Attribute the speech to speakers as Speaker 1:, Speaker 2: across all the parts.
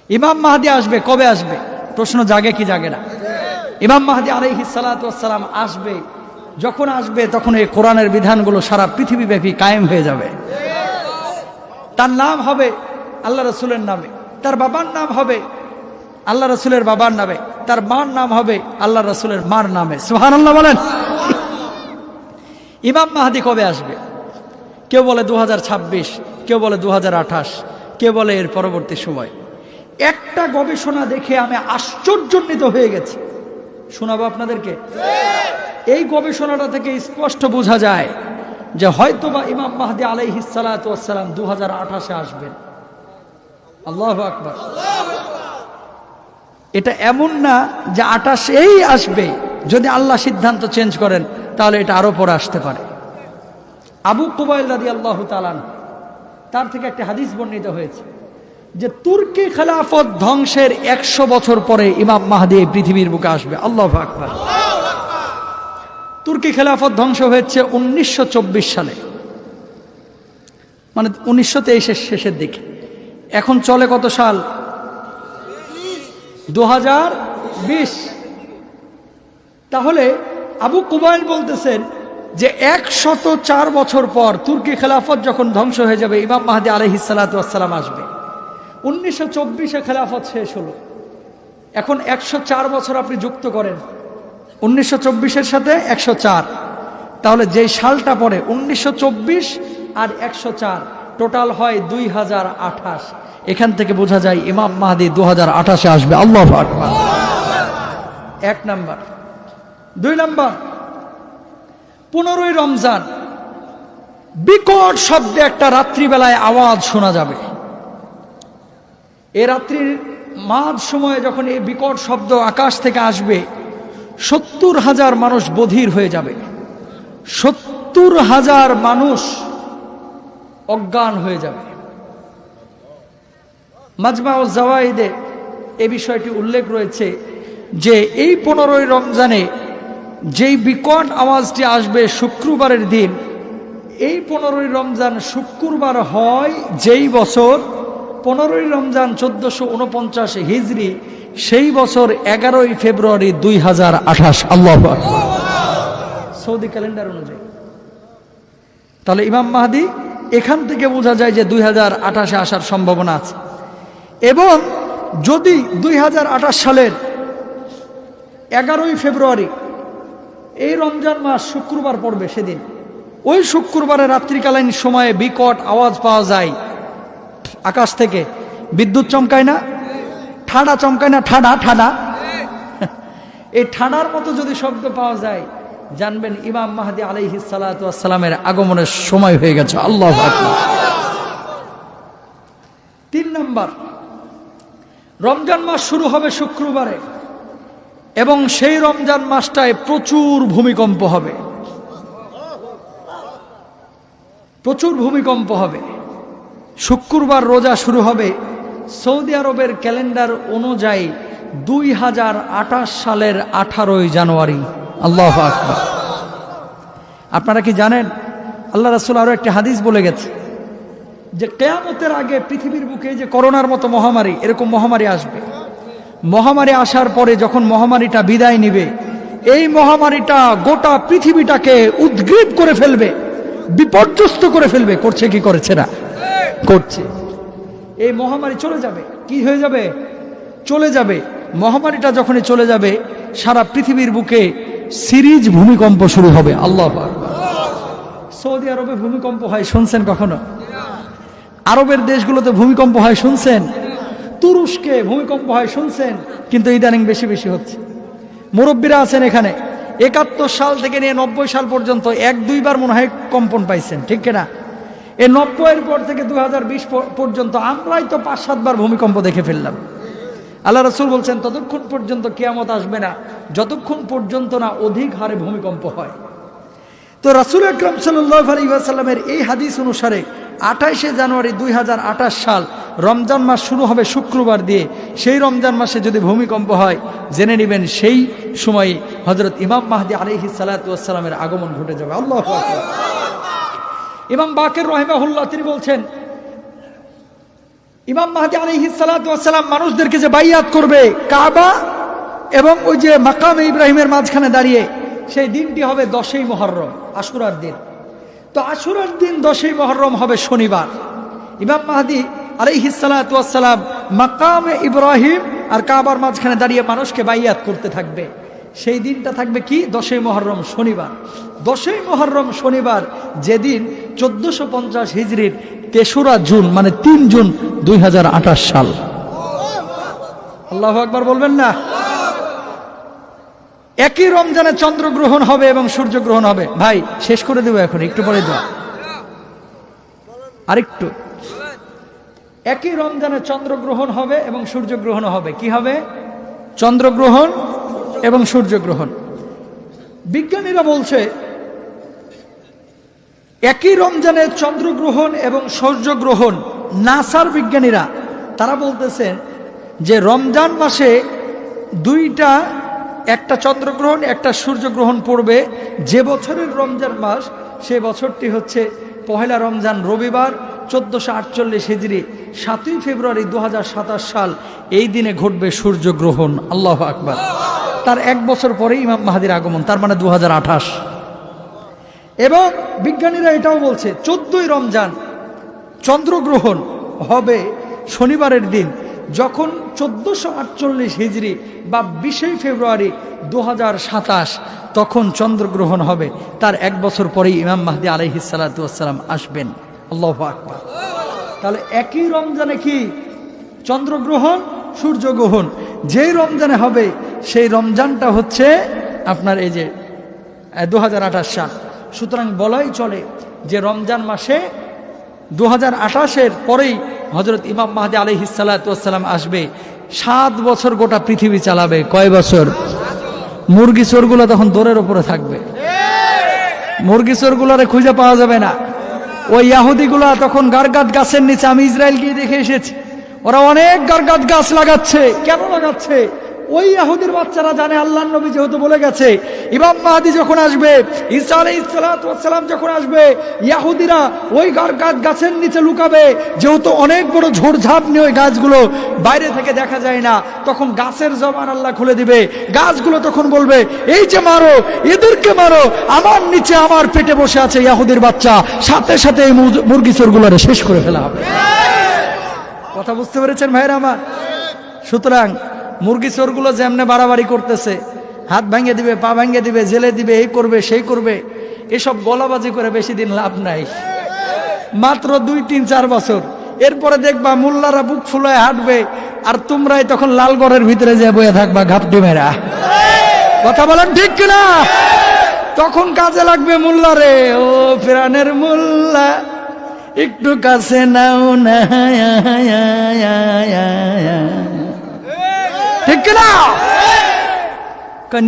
Speaker 1: ইমাম মাহদি আসবে, কবে আসবে? প্রশ্ন জাগে কি জাগে না? ইমাম মাহদি আলাইহিস সালাতু ওয়াস সালাম আসবে, যখন আসবে তখন এই কোরআনের বিধানগুলো সারা পৃথিবীব্যাপী কায়েম হয়ে যাবে। তার নাম হবে আল্লাহ রাসূলের নামে, তার বাবার নাম হবে আল্লাহ রাসূলের বাবার নামে, তার মার নাম হবে আল্লাহ রাসূলের মার নামে। সুবহানাল্লাহ বলেন। ইমাম মাহদি কবে আসবে? কেউ বলে 2026, কেউ বলে 2028, কেউ বলে এর পরবর্তী সময়। একটা গবেষণা দেখে আমি আশ্চর্যান্বিত হয়ে গেছি, শোনাবো আপনাদেরকে। এই গবেষণাটা থেকে স্পষ্ট বোঝা যায় যে হয়তোবা ইমাম মাহদি আলাইহিস সালাতু ওয়াস সালাম 2028-এ আসবেন। আল্লাহু আকবার। এটা এমন না যে 28-এই আসবে, যদি আল্লাহ সিদ্ধান্ত চেঞ্জ করেন তাহলে এটা আরো পরে আসতে পারে। আবু কুবাইল রাদিয়াল্লাহু তাআলা তার থেকে একটা হাদিস বর্ণিত হয়েছে যে তুর্কি খেলাফত ধ্বংসের 100 বছর পরে ইমাম মাহদি এই পৃথিবীর বুকে আসবে। আল্লাহু আকবার। তুর্কি খেলাফত ধ্বংস হয়েছে 1924 সালে, মানে 1923-এর শেষের দিকে। এখন চলে কত সাল? 2020। তাহলে আবু কুবাইল বলতেছেন যে 104 বছর পর তুর্কি খেলাফত যখন ধ্বংস হয়ে যাবে, ইমাম মাহদি আলাইহিস সালাতু ওয়াস সালাম আসবে। 1924-এ খেলাফত শেষ হলো, এখন 104 বছর আপনি যুক্ত করেন 1924-এর সাথে 104, তাহলে যেই সালটা পড়ে 1924 আর 104 টোটাল হয় 2028। এখান থেকে বোঝা যায় ইমাম মাহদি 2028-এ আসবে। আল্লাহু আকবার। 1 নাম্বার। 2 নাম্বার, 15ই রমজান বিকট শব্দে একটা রাত্রিবেলায় আওয়াজ শোনা যাবে। এ রাত্রির মাঝ সময়ে যখন এই বিকট শব্দ আকাশ থেকে আসবে, 70,000 মানুষ বধির হয়ে যাবে, 70,000 মানুষ অজ্ঞান হয়ে যাবে। মাজমাউজ জাওয়াইদে এই বিষয়টি উল্লেখ রয়েছে যে এই 15ই রমজানে যেই বিকট আওয়াজটি আসবে শুক্রবারের দিন, এই 15ই রমজান শুক্রবার হয় যেই বছর 15ই রমজান 1449 হিজরি, সেই বছর 11ই ফেব্রুয়ারি 2028। আল্লাহু আকবার। সৌদি ক্যালেন্ডার অনুযায়ী। তাহলে ইমাম মাহদি এখান থেকে বোঝা যায় যে 2028-এ আসার সম্ভাবনা আছে। এবং যদি 2028 সালের 11ই ফেব্রুয়ারি এই রমজান মাস শুক্রবার পড়বে, সেদিন ওই শুক্রবারে রাত্রিকালীন সময়ে বিকট আওয়াজ পাওয়া যায় আকাশ থেকে, বিদ্যুৎ চমকায় না, ঠাডা চমকায় না, ঠাডা ঠাডা, এই ঠাডার মতো যদি শব্দ পাওয়া যায়, জানবেন ইমাম মাহদি আলাইহিস সালাতু ওয়াস সালামের আগমনের সময় হয়ে গেছে। আল্লাহু আকবার। 3 নাম্বার, রমজান মাস শুরু হবে শুক্রবারে এবং সেই রমজান মাসটায় প্রচুর ভূমিকম্প হবে, প্রচুর ভূমিকম্প হবে। শুক্রবার রোজা শুরু হবে সৌদি আরবের ক্যালেন্ডার অনুযায়ী 2028 সালের 18ই জানুয়ারি। আল্লাহু আকবার। আপনারা কি জানেন, আল্লাহ রাসূল আরো একটা হাদিস বলে গেছে যে কিয়ামতের আগে পৃথিবীর বুকে যে করোনার মতো মহামারী, এরকম মহামারী আসবে। মহামারী আসার পরে যখন মহামারীটা বিদায় নিবে, এই মহামারীটা গোটা পৃথিবীটাকে উদ্গ্রীব করে ফেলবে, বিপর্যস্ত করে ফেলবে। করছে কি করেছে না? করছে। এই মহামারী চলে যাবে। কি হয়ে যাবে? চলে যাবে। মহামারীটা যখনই চলে যাবে, সারা পৃথিবীর বুকে সিরিজ ভূমিকম্প শুরু হবে। আল্লাহু আকবার। সৌদি আরবে ভূমিকম্প হয় শুনছেন কখনো? আরবের দেশগুলোতে ভূমিকম্প হয় শুনছেন? তুরস্কে ভূমিকম্প হয় শুনছেন? কিন্তু ইদানিং বেশি বেশি হচ্ছে। মুরব্বীরা আছেন এখানে, 71 সাল থেকে নিয়ে 90 সাল পর্যন্ত 1-2 বার মনে হয় কম্পন পাইছেন, ঠিক কিনা? এই 90-এর পর থেকে 2020 পর্যন্ত আমরাই তো 5-7 বার ভূমিকম্প দেখে ফেললাম। আল্লাহ রাসূল বলছেন ততক্ষণ পর্যন্ত কিয়ামত আসবে না যতক্ষণ পর্যন্ত না অধিক হারে ভূমিকম্প হয়। তো রাসূল আকরাম সাল্লাল্লাহু আলাইহি ওয়াসাল্লামের এই হাদিস অনুসারে 28শে জানুয়ারি 2028 সাল রমজান মাস শুরু হবে শুক্রবার দিয়ে। সেই রমজান মাসে যদি ভূমিকম্প হয়, জেনে নেবেন সেই সময়ে হযরত ইমাম মাহদি আলাইহিস সালাতু ওয়াস সালামের আগমন ঘটে যাবে। আল্লাহু আকবার। ইমাম বাকের রাহিমাহুল্লাহ তিনি বলছেন ইমাম মাহদী আলাইহিস সালাতু ওয়াস সালাম মানুষদেরকে যে বাইয়াত করবে কাবা এবং ওই যে মাকামে ইব্রাহিমের মাঝখানে দাঁড়িয়ে, সেই দিনটি হবে 10ই মুহররম, আশুরার দিন। তো আশুরার দিন 10ই মুহররম হবে শনিবার। ইমাম মাহদী আলাইহিস সালাতু ওয়াস সালাম মাকামে ইব্রাহিম আর কাবার মাঝখানে দাঁড়িয়ে মানুষকে বাইয়াত করতে থাকবে। সেই দিনটা থাকবে কি? 10ই মুহররম, শনিবার। 10ই মুহররম শনিবার, যেদিন 1450 হিজরির 3রা জুন, মানে 3 জুন 2028 সাল। আল্লাহু আকবার বলবেন না? একই রমজানে চন্দ্রগ্রহণ হবে এবং সূর্যগ্রহণ হবে। ভাই শেষ করে দেবো এখন, একটু পরে দেওয়া আরেকটু। একই রমজানে চন্দ্রগ্রহণ হবে এবং সূর্যগ্রহণ হবে। কি হবে? চন্দ্রগ্রহণ এবং সূর্যগ্রহণ। বিজ্ঞানীরা বলছে একই রমজানে চন্দ্রগ্রহণ এবং সূর্যগ্রহণ, নাসার বিজ্ঞানীরা তারা বলতেছেন যে রমজান মাসে দুইটা, একটা চন্দ্রগ্রহণ একটা সূর্যগ্রহণ পড়বে। যে বছরের রমজান মাস, সে বছরটি হচ্ছে পহেলা রমজান রবিবার 1448 হিজরি 7ই ফেব্রুয়ারি 2027 সাল। এই দিনে ঘটবে সূর্যগ্রহণ। আল্লাহু আকবার। তার 1 বছর পরে ইমাম মাহদীর আগমন, তার মানে 2028। এবং বিজ্ঞানীরা এটাও বলছে 14ই রমজান চন্দ্রগ্রহণ হবে শনিবারের দিন, যখন 1448 হিজরি বা 20 ফেব্রুয়ারি 2027, তখন চন্দ্রগ্রহণ হবে। তার 1 বছর পরেই ইমাম মাহদী আলাইহিস সালাতু ওয়াস সালাম আসবেন। আল্লাহু আকবার। তাহলে একই রমজানে কি? চন্দ্রগ্রহণ, সূর্যগ্রহণ। যেই রমজানে হবে সেই রমজানটা হচ্ছে আপনার এই যে 2028 সাল। সুতরাং বলাই চলে যে রমজান মাসে 2028-এর পরেই হযরত ইমাম মাহদী আলাইহিস সালাতু ওয়াস সালাম আসবে। 7 বছর গোটা পৃথিবী চালাবে। কয় বছর? মুরগি চোরগুলো তখন দৌড়ের উপরে থাকবে, মুরগি চোরগুলোরে খুঁজে পাওয়া যাবে না। ওই ইহুদিগুলা তখন গারগাদ গাছের নিচে, আমি ইসরায়েল গিয়ে দেখে এসেছি, ওরা অনেক গারগাদ গাছ লাগাচ্ছে। কেন লাগাচ্ছে? ওই ইহুদির বাচ্চারা জানে আল্লাহর নবী যেহেতু বলে গেছে ইমাম মাহদী যখন আসবে, ঈসা আলাইহিস সালাতু ওয়াস সালাম যখন আসবে, ইহুদিরা ওই গারগাদ গাছের নিচে লুকাবে। যেহেতু অনেক বড় ঝোড়ঝাপ নিয়ে ওই গাছগুলো বাইরে থেকে দেখা যায় না, তখন গাছের জবান আল্লাহ খুলে দিবে। গাছগুলো তখন বলবে, এই যে মারো, এদেরকে মারো, আমার নিচে আমার পেটে বসে আছে ইহুদির বাচ্চা। সাথে সাথে এই মুরগি চোরগুলোরে শেষ করে ফেলা হবে। কথা বুঝতে পেরেছেন ভাইরা আমার? সুতরাং মুরগি চোরগুলো যেমনে বাড়াবাড়ি করতেছে, হাত ভাঙে দিবে, পা ভাঙে দিবে, জেলে দিবে, এই করবে সেই করবে, এসব গলাবাজি করে বেশি দিন লাভ নাই। মাত্র 2, 3, 4 বছর, এরপরে দেখবা মোল্লারা বুক ফুলায় হাঁটবে, আর তোমরাই তখন লালগড়ের ভিতরে যে বয়ে থাকবা ঘাপটি মেরা। কথা বলেন ঠিক কিনা? তখন কাজে লাগবে মোল্লারে। ও প্রাণের মোল্লা, একটু কাছে নাও না, ঠিক কিনা?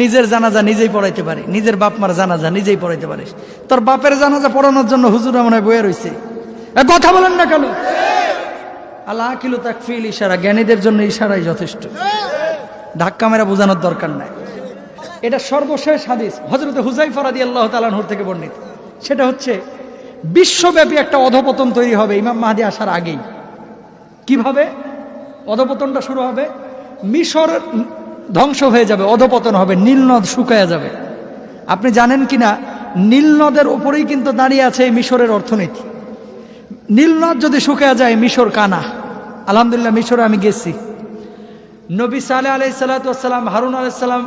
Speaker 1: নিজের জানাজা নিজেই পড়াইতে পারে, নিজের বাপ মার জানাজা নিজেই পড়াইতে পারে। তোর বাপের জানাজা পড়ানোর জন্য হুজুরা মনে হয় বয়ে রয়েছে। কথা বলেন না কেন? আল্লাহ আকিলু তাকফিল ইশারা, জ্ঞানীদের জন্য ইশারাই যথেষ্ট, ধাক্কা মেরা বোঝানোর দরকার নাই। এটা সর্বশেষ হাদিস হযরত হুযায়ফা রাদিয়াল্লাহু তাআলা আনহু থেকে বর্ণিত। সেটা হচ্ছে বিশ্বব্যাপী একটা অধপতন তৈরি হবে ইমাম মাহদী আসার আগেই। কিভাবে অধপতনটা শুরু হবে? মিশর ধ্বংস হয়ে যাবে, অধপতন হবে, নীল নদ শুকায়া যাবে। আপনি জানেন কিনা, নীল নদের উপরেই কিন্তু দাঁড়িয়ে আছে এই মিশরের অর্থনীতি। নীল নদ যদি শুকায়া যায়, মিশর কানা। আলহামদুলিল্লাহ, মিশরে আমি গেছি। নবী সালেহ আলাইহিস সালাতু ওয়াস সালাম, হারুন আলাইহিস সালাম,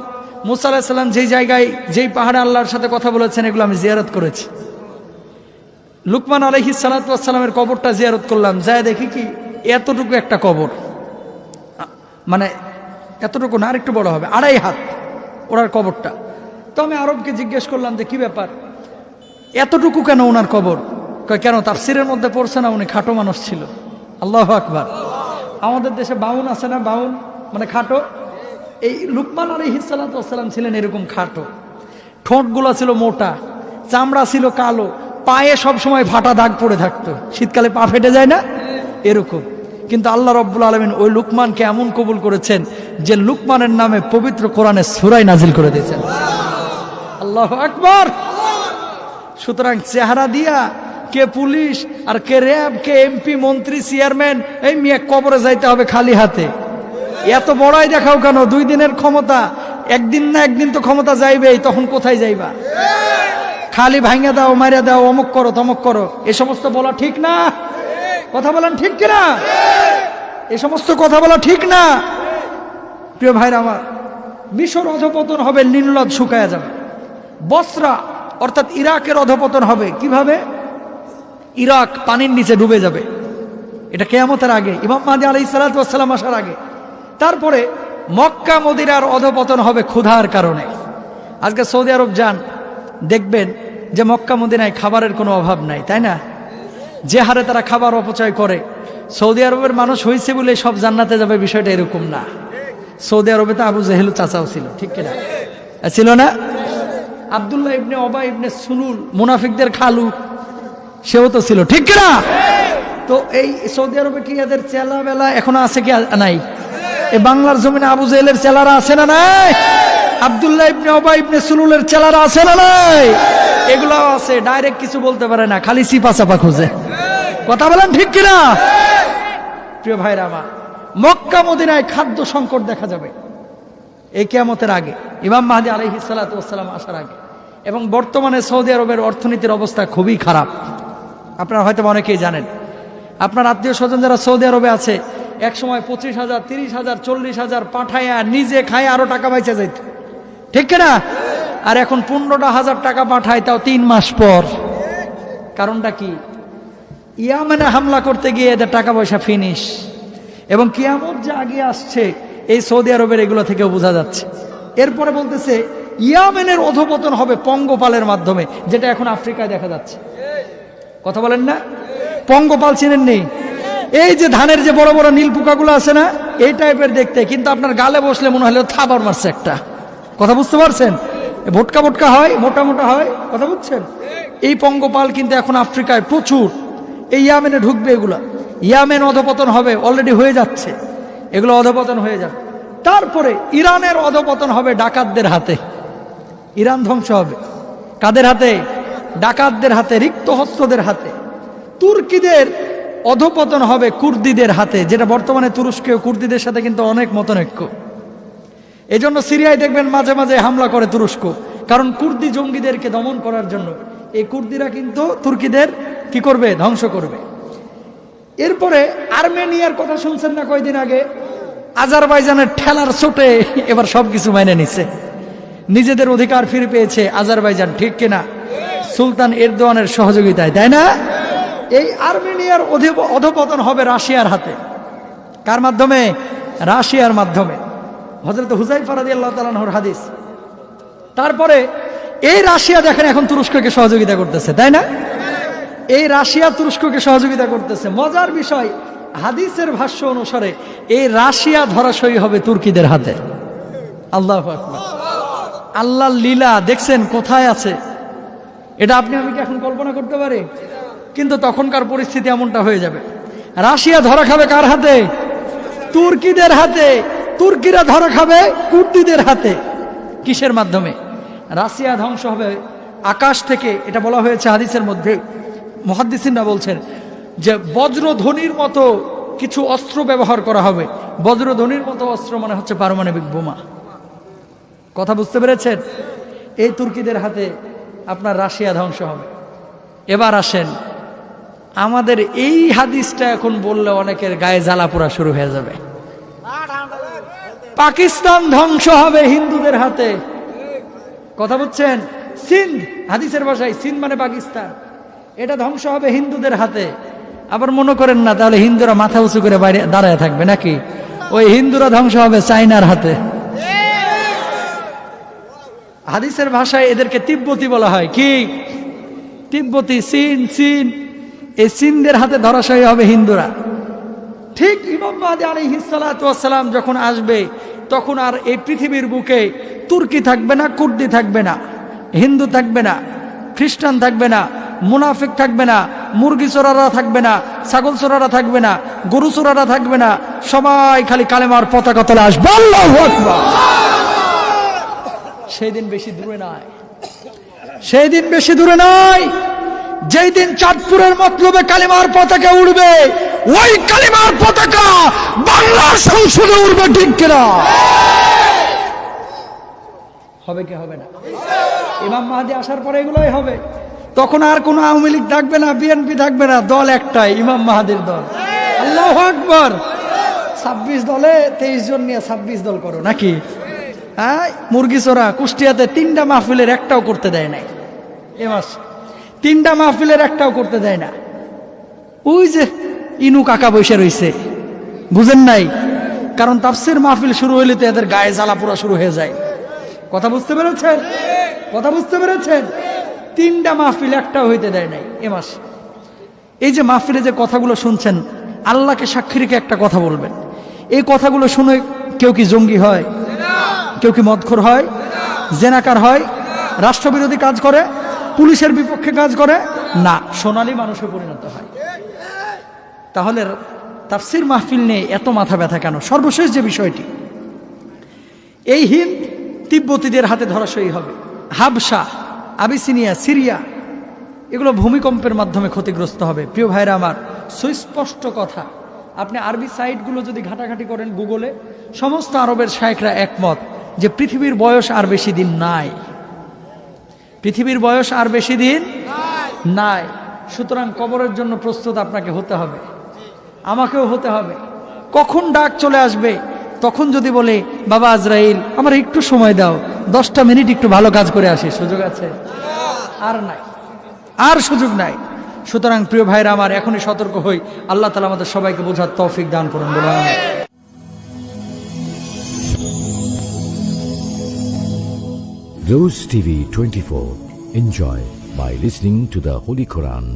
Speaker 1: মুসা আলাইহিস সালাম যেই জায়গায়, যেই পাহাড়ে আল্লাহর সাথে কথা বলেছেন, এগুলো আমি জিয়ারত করেছি। লুকমান আলাইহিস সালাতু ওয়াস সালামের কবরটা জিয়ারত করলাম। যায় দেখি কি, এতটুকু একটা কবর, মানে এতটুকু না, আরেকটু বড় হবে, 2.5 হাত ওনার কবরটা। তো আমি আরবকে জিজ্ঞেস করলাম যে কি ব্যাপার, এতটুকু কেন ওনার কবর? কেন? তাফসীরের মধ্যে পড়ছে না উনি খাটো মানুষ ছিল। আল্লাহু আকবার। আমাদের দেশে বাউন আছে না, বাউন মানে খাটো। এই লুকমান আলাইহিস সালাতু ওয়াস সালাম ছিলেন এরকম খাটো, ঠোঁটগুলো ছিল মোটা, চামড়া ছিল কালো, পায়ে সব সময় ফাটা দাগ পড়ে থাকতো, শীতকালে পা ফেটে যায় না এরকম। কিন্তু আল্লাহ রাব্বুল আলামিন ওই লুকমানকে এমন কবুল করেছেন যে লুকমানের নামে পবিত্র কোরআনে সূরা নাজিল করে দিয়েছেন। আল্লাহু আকবার। সুতরাং চেহারা দিয়া কে পুলিশ, আর কে র্যাব, কে এমপি, মন্ত্রী, চেয়ারম্যান। এই মিয়া কবরে যাইতে হবে খালি হাতে। এত বড়াই দেখাও কেন? 2 দিনের ক্ষমতা, একদিন না একদিন তো ক্ষমতা যাইবেই, তখন কোথায় যাইবা? খালি ভাঙা দাও, মারা দাও, অমুক করো তমক করো, এ সমস্ত বলা ঠিক না। কথা বলেন ঠিক কিনা? এ সমস্ত কথা বলা ঠিক না। প্রিয় ভাইরা আমার, মিশর অধপতন হবে, নীল নদ শুকায়া যাবে। বসরা অর্থাৎ ইরাকের অধপতন হবে। কিভাবে? ইরাক পানির নিচে ডুবে যাবে। এটা কিয়ামতের আগে, ইমাম মাহদী আলাইহিস সালাতু ওয়াস সালাম আসার আগে। তারপরে মক্কা মদিনার অধপতন হবে ক্ষুধার কারণে। আজকে সৌদি আরব যান, দেখবেন যে মক্কা মদিনায় খাবারের কোনো অভাব নাই, তাই না? যে হারে তারা খাবার অপচয় করে। সৌদি আরবের মানুষ হয়েছে বলে সব জান্নাতে যাবে, বিষয়টা এরকম না। সৌদি আরবে তো আবু জেহেল চাচাও ছিল, ঠিক কিনা? ছিল না? আব্দুল্লাহ ইবনে ওবা ইবনে সুলুল, মুনাফিকদের খালু, সেও তো ছিল, ঠিক কিনা? তো এই সৌদি আরবে কি এদের চেলা বেলা এখনো আছে কি নাই? এই বাংলার জমিনে আবু জেহেলের চেলারা আছে না নাই? আব্দুল্লাহ ইবনে ওবা ইবনে সুলুলের চেলারা আছে না নাই? এগুলাও আছে। ডাইরেক্ট কিছু বলতে পারে না, খালি সিপা চাপা খুঁজে। কথা বলেন ঠিক কিনা? প্রিয় ভাইরা আমার, মক্কা মদিনায় খাদ্য সংকট দেখা যাবে এই কিয়ামতের আগে, ইমাম মাহদী আলাইহিস সালাতু ওয়াস সালাম আসার আগে। এবং বর্তমানে সৌদি আরবের অর্থনীতির অবস্থা খুবই খারাপ। আপনারা হয়তো অনেকেই জানেন। আপনার আত্মীয় স্বজন যারা সৌদি আরবে আছে, এক সময় 25,000, 30,000, 40,000 পাঠায়া নিজে খায় আরো টাকা বাইচা যাইত, ঠিক কিনা? আর এখন 15,000 টাকা পাঠায়, তাও 3 মাস পর। কারণটা কি? ইয়ামেনে হামলা করতে গিয়ে এদের টাকা পয়সা ফিনিশ। এবং কিয়ামত যে আগে আসছে, এই সৌদি আরবের এগুলো থেকেও বোঝা যাচ্ছে। এরপরে বলতেছে ইয়ামেনের অধপতন হবে পঙ্গপালের মাধ্যমে, যেটা এখন আফ্রিকায় দেখা যাচ্ছে। কথা বলেন না? পঙ্গপাল চিনেন নেই? এই যে ধানের যে বড় বড় নীল পোকাগুলো আছে না, এই টাইপের দেখতে, কিন্তু আপনার গালে বসলে মনে হলো থাবার মারছে একটা। কথা বুঝতে পারছেন? ভোটকা ভোটকা হয়, মোটা মোটা হয়। কথা বুঝছেন? এই পঙ্গপাল কিন্তু এখন আফ্রিকায় প্রচুর। এই ইয়ামেনে ঢুকবে এগুলা। ইয়ামেন অধপতন হবে, অলরেডি হয়ে যাচ্ছে, এগুলো অধপতন হয়ে যাবে। তারপরে ইরানের অধপতন হবে ডাকাতদের হাতে। ইরান ধ্বংস হবে কাদের হাতে? ডাকাতদের হাতে, রিক্ত হস্তদের হাতে। তুর্কিদের অধপতন হবে কুর্দিদের হাতে, যেটা বর্তমানে তুরস্কে কুর্দিদের সাথে কিন্তু অনেক মতনৈক্য। এই জন্য সিরিয়ায় দেখবেন মাঝে মাঝে হামলা করে তুরস্ক, কারণ কুর্দি জঙ্গিদেরকে দমন করার জন্য। এই কুর্দিরা কিন্তু তুর্কিদের কি করবে? ধ্বংস করবে। এরপরে আর্মেনিয়ার কথা শুনছেন না কয়দিন আগে? আজারবাইজানের ঠেলার চোটে এবার সবকিছু মেনে নিচ্ছে, নিজেদের অধিকার ফিরে পেয়েছে আজারবাইজান, ঠিক কিনা? সুলতান এরদোয়ানের সহযোগিতায়, তাই না? এই আর্মেনিয়ার অধপতন হবে রাশিয়ার হাতে। কার মাধ্যমে? রাশিয়ার মাধ্যমে। হযরত হুযায়ফা রাদিয়াল্লাহু তাআলা আনহুর হাদিস। তারপরে এই রাশিয়া দেখেন এখন তুরস্ককে সহযোগিতা করতেছে, তাই না? এই রাশিয়া তুরস্ককে সহযোগিতা করতেছে। মজার বিষয়, হাদিসের ভাষ্য অনুসারে এই রাশিয়া ধরাশয়ী হবে তুর্কিদের হাতে। আল্লাহু আকবার। আল্লাহর লীলা দেখছেন কোথায় আছে? এটা আপনি আমি কি এখন কল্পনা করতে পারি? কিন্তু তখনকার পরিস্থিতি এমনটা হয়ে যাবে। রাশিয়া ধরা খাবে কার হাতে? তুর্কিদের হাতে। তুর্কিরা ধরা খাবে কুর্দিদের হাতে। কিসের মাধ্যমে? রাশিয়া ধ্বংস হবে আকাশ থেকে। এটা বলা হয়েছে হাদিসের মধ্যে। মুহাদ্দিসিনরা বলছেন যে বজ্রধ্বনির মতো কিছু অস্ত্র ব্যবহার করা হবে। বজ্রধ্বনির মতো অস্ত্র মানে হচ্ছে পারমাণবিক বোমা। কথা বুঝতে পেরেছেন? এই তুর্কিদের হাতে আপনার রাশিয়া ধ্বংস হবে। এবার আসেন, আমাদের এই হাদিসটা এখন বললে অনেকের গায়ে জ্বালা পোড়া শুরু হয়ে যাবে। পাকিস্তান ধ্বংস হবে হিন্দুদের হাতে। কথা বুঝছেন? সিন্ধ, হাদিসের ভাষায় সিন্ধ মানে পাকিস্তান, এটা ধ্বংস হবে হিন্দুদের হাতে। আবার মনে করেন না তাহলে হিন্দুরা মাথা উঁচু করে বাইরে দাঁড়ায় থাকবে নাকি? ওই হিন্দুরা ধ্বংস হবে চায়নার হাতে। হাদিসের ভাষায় এদেরকে তিব্বতী বলা হয়। কি? তিব্বতী, চীন। চীন, এই চীনদের হাতে ধরাশয়ী হবে হিন্দুরা। ঠিক ইমাম মাহদী আলাইহিস সালাতু ওয়াস সালাম যখন আসবে, তখন আর এই পৃথিবীর বুকে তুর্কি থাকবে না, কুর্দি থাকবে না, হিন্দু থাকবে না, খ্রিস্টান থাকবে না, মুনাফিক থাকবে না, মুরগি চোরারা থাকবে না, ছাগল চোরারা থাকবে না, গরু চোরারা থাকবে না। সবাই খালি কালেমার পতাকা তলে আসবে। আল্লাহু আকবার। সেই দিন বেশি দূরে নয়, সেই দিন বেশি দূরে নয়। যেই দিন চাঁদপুরের মতলবে কালিমার পতাকা উড়বে, ওই কালিমার পতাকা বাংলার সংসদে উড়বে, ঠিক কিনা? হবে কি হবে না? ইমাম মাহদী আসার পরে এগুলোই হবে। তখন আর কোনো আওয়ামী লীগ থাকবে না, বিএনপি থাকবে না, দল একটাই, ইমাম মাহাদির দল। আল্লাহু আকবার। 26 দলে 23 জন নিয়ে 26 দল করো নাকি? হ্যাঁ, মুরগি চোরা কুষ্টিয়াতে 3টা মাহফিলের একটাও করতে দেয় নাই এ মাস, 3টা মাহফিলের একটাও করতে দেয় না। ওই যে ইনু কাকা বসে রইছে, বুঝেন নাই? কারণ তাফসীর মাহফিল শুরু হইলে তো এদের গায়ে জ্বালা পোড়া শুরু হয়ে যায়। কথা বুঝতে পেরেছেন? কথা বুঝতে পেরেছেন? 3টা মাহফিল একটাও হইতে দেয় নাই এ মাস। এই যে মাহফিলে যে কথাগুলো শুনছেন, আল্লাহকে সাক্ষী রেখে একটা কথা বলবেন, এই কথাগুলো শুনে কেউ কি জঙ্গি হয়? কেউ কি মদখোর হয়? জেনাকার হয়? রাষ্ট্রবিরোধী কাজ করে? পুলিশের বিপক্ষে কাজ করে? না, সোনালী মানুষে পরিণত হয়। তাহলে তাফসীর মাহফিল নিয়ে এত মাথা ব্যথা কেন? সর্বশেষ যে বিষয়টি, এই হিন্দ তিব্বতীদের হাতে ধরাশয়ী হবে। হাবশা, আবিসিনিয়া, সিরিয়া, এগুলো ভূমিকম্পের মাধ্যমে ক্ষতিগ্রস্ত হবে। প্রিয় ভাইরা আমার, সুস্পষ্ট কথা, আপনি আরবি সাইটগুলো যদি ঘাটাঘাটি করেন গুগলে, সমস্ত আরবের শায়েখরা একমত যে পৃথিবীর বয়স আর বেশি দিন নাই। পৃথিবীর বয়স আর বেশি দিন নাই। সুতরাং কবরের জন্য প্রস্তুত আপনাকে হতে হবে, আমাকেও হতে হবে। কখন ডাক চলে আসবে, তখন যদি বলে বাবা আজরাইল আমার একটু সময় দাও, 10টা মিনিট একটু ভালো কাজ করে আসি, সুযোগ আছে? আর নাই, আর সুযোগ নাই। সুতরাং প্রিয় ভাইরা আমার, এখনই সতর্ক হই। আল্লাহ তাআলা আমাদের সবাইকে বোঝার তৌফিক দান করুন, বলুন আমিন।
Speaker 2: Rose TV 24. Enjoy by listening to the Holy Quran.